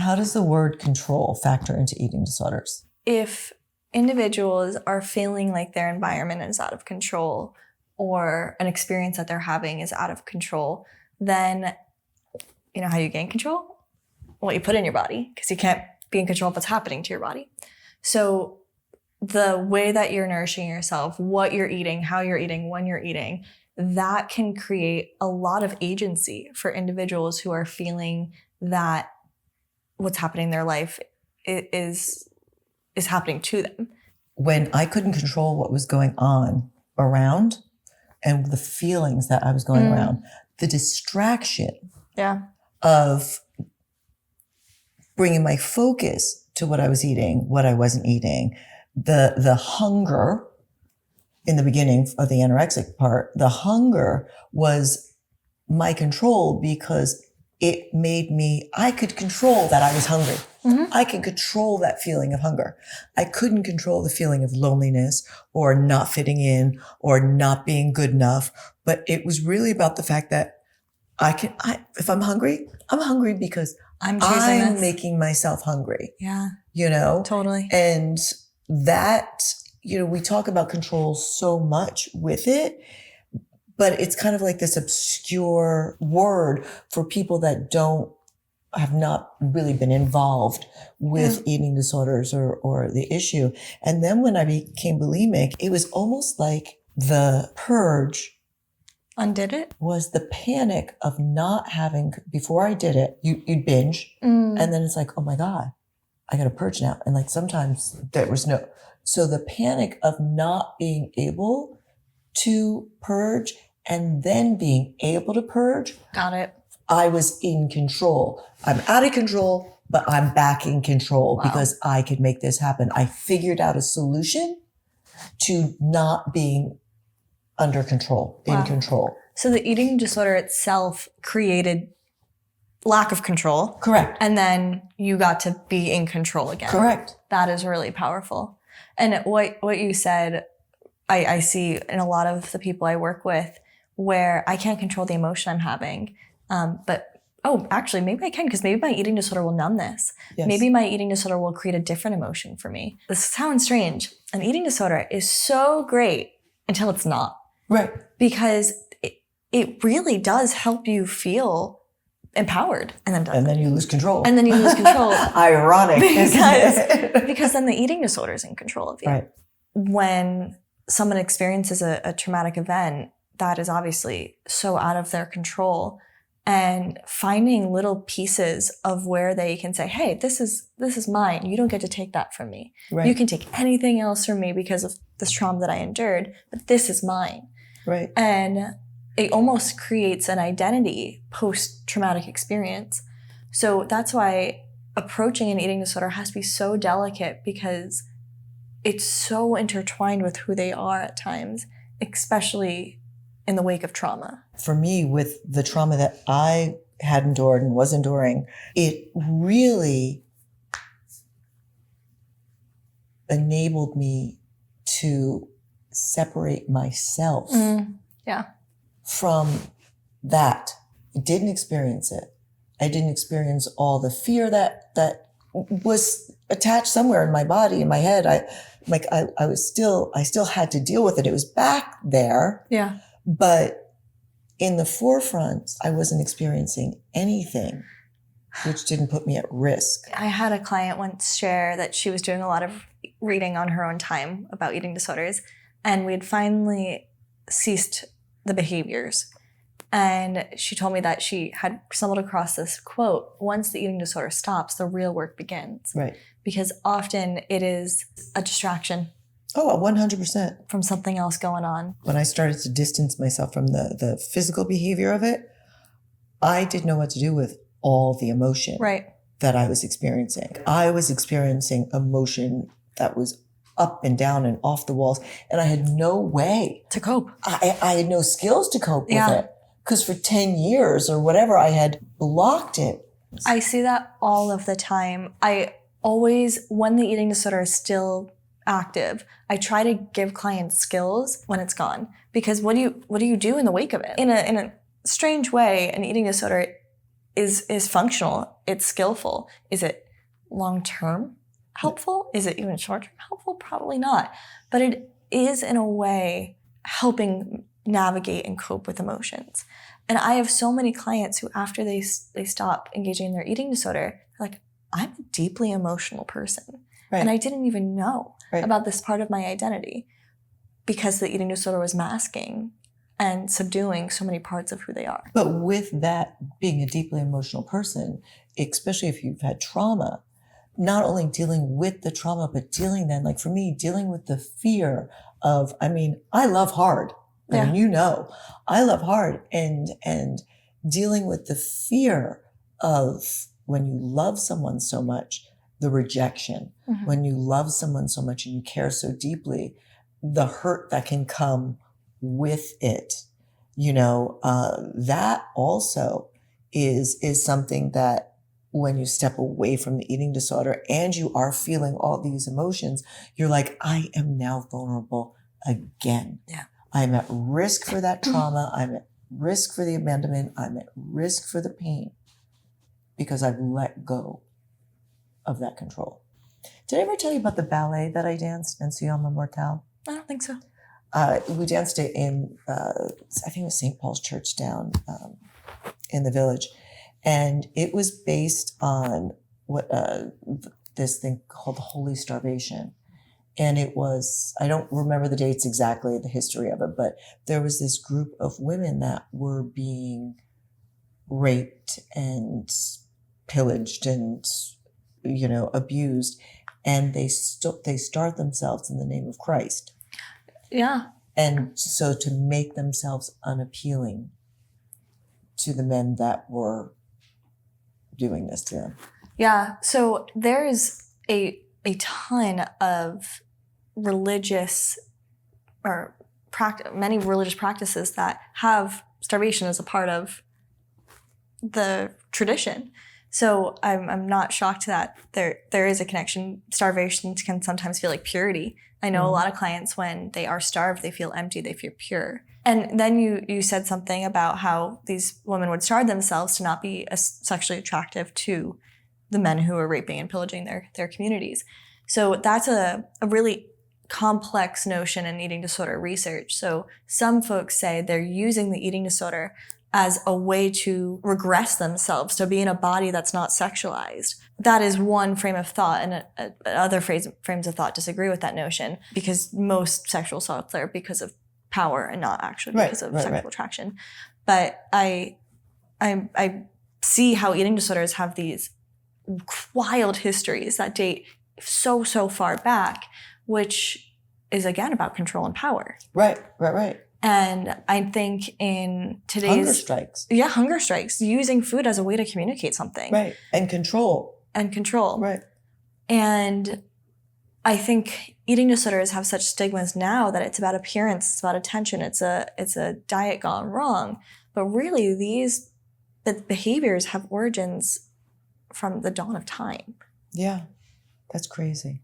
How does the word control factor into eating disorders? If individuals are feeling like their environment is out of control or an experience that they're having is out of control, then you know how you gain control? What you put in your body, because you can't be in control of what's happening to your body. So the way that you're nourishing yourself, what you're eating, how you're eating, when you're eating, that can create a lot of agency for individuals who are feeling that what's happening in their life is happening to them. When I couldn't control what was going on around and the feelings that I was going around, the distraction of bringing my focus to what I was eating, what I wasn't eating, the hunger in the beginning of the anorexic part, the hunger was my control because it made me, I could control that I was hungry. Mm-hmm. I could control that feeling of hunger. I couldn't control the feeling of loneliness or not fitting in or not being good enough. But it was really about the fact that if I'm hungry because I'm making myself hungry. Yeah. You know? Totally. And that, you know, we talk about control so much with it, but it's kind of like this obscure word for people that have not really been involved with eating disorders or the issue. And then when I became bulimic, it was almost like the purge undid it. Was the panic of not having, before I did it, you'd binge. And then it's like, oh my God, I got to purge now. And like sometimes there was so the panic of not being able to purge and then being able to purge. Got it. I was in control. I'm out of control, but I'm back in control because I could make this happen. I figured out a solution to not being under control, in control. So the eating disorder itself created lack of control. Correct. And then you got to be in control again. Correct. That is really powerful. And what you said, I see in a lot of the people I work with where I can't control the emotion I'm having. But actually, maybe I can, because maybe my eating disorder will numb this. Yes. Maybe my eating disorder will create a different emotion for me. This sounds strange. An eating disorder is so great until it's not. Right. Because it really does help you feel empowered. And then you lose control. Ironic. Because then the eating disorder is in control of you. Right. When someone experiences a traumatic event, that is obviously so out of their control. And finding little pieces of where they can say, hey, this is mine. You don't get to take that from me. Right. You can take anything else from me because of this trauma that I endured, but this is mine. Right. And it almost creates an identity post-traumatic experience. So that's why approaching an eating disorder has to be so delicate, because it's so intertwined with who they are at times, especially in the wake of trauma. For me, with the trauma that I had endured and was enduring, it really enabled me to separate myself from that. I didn't experience it. I didn't experience all the fear that was attached somewhere in my body, in my head. I still had to deal with it. It was back there. Yeah. But in the forefront, I wasn't experiencing anything, which didn't put me at risk. I had a client once share that she was doing a lot of reading on her own time about eating disorders, and we had finally ceased the behaviors. And she told me that she had stumbled across this quote: once the eating disorder stops, the real work begins. Right. Because often it is a distraction. Oh, 100%. From something else going on. When I started to distance myself from the physical behavior of it, I didn't know what to do with all the emotion that I was experiencing. I was experiencing emotion that was up and down and off the walls, and I had no way to cope. I had no skills to cope with it, because for 10 years or whatever, I had blocked it. I see that all of the time. I always, when the eating disorder is still active, I try to give clients skills when it's gone, because what do you do in the wake of it? In a strange way, an eating disorder is functional. It's skillful. Is it long-term helpful? Is it even short-term helpful? Probably not. But it is, in a way, helping navigate and cope with emotions. And I have so many clients who, after they stop engaging in their eating disorder, they're like, I'm a deeply emotional person. Right. And I didn't even know about this part of my identity because the eating disorder was masking and subduing so many parts of who they are. But with that, being a deeply emotional person, especially if you've had trauma, not only dealing with the trauma, but dealing then, like for me, dealing with the fear of, I mean, I love hard. I mean, you know, I love hard, and dealing with the fear of when you love someone so much, the rejection, when you love someone so much and you care so deeply, the hurt that can come with it, you know, that also is something that when you step away from the eating disorder and you are feeling all these emotions, you're like, I am now vulnerable again. Yeah. I'm at risk for that trauma. I'm at risk for the abandonment. I'm at risk for the pain because I've let go of that control. Did I ever tell you about the ballet that I danced in Sioma Mortal? I don't think so. We danced it in, I think it was St. Paul's Church down in the village. And it was based on what this thing called the Holy Starvation. And it was, I don't remember the dates exactly, the history of it, but there was this group of women that were being raped and pillaged and, you know, abused. And they starved themselves in the name of Christ. Yeah. And so to make themselves unappealing to the men that were doing this to them. Yeah. So there's a ton of religious or many religious practices that have starvation as a part of the tradition. So I'm not shocked that there is a connection. Starvation can sometimes feel like purity. I know a lot of clients, when they are starved, they feel empty, they feel pure. And then you said something about how these women would starve themselves to not be sexually attractive to the men who are raping and pillaging their communities. So that's a really complex notion in eating disorder research. So some folks say they're using the eating disorder as a way to regress themselves, to be in a body that's not sexualized. That is one frame of thought, and other frames of thought disagree with that notion, because most sexual assaults are because of power and not actually because of sexual attraction. But I see how eating disorders have these wild histories that date so far back, which is again about control and power. Right. And I think in today's hunger strikes. Yeah, hunger strikes, using food as a way to communicate something. Right. And control. Right. And I think eating disorders have such stigmas now that it's about appearance, it's about attention, it's a diet gone wrong. But really, these behaviors have origins from the dawn of time. Yeah, that's crazy.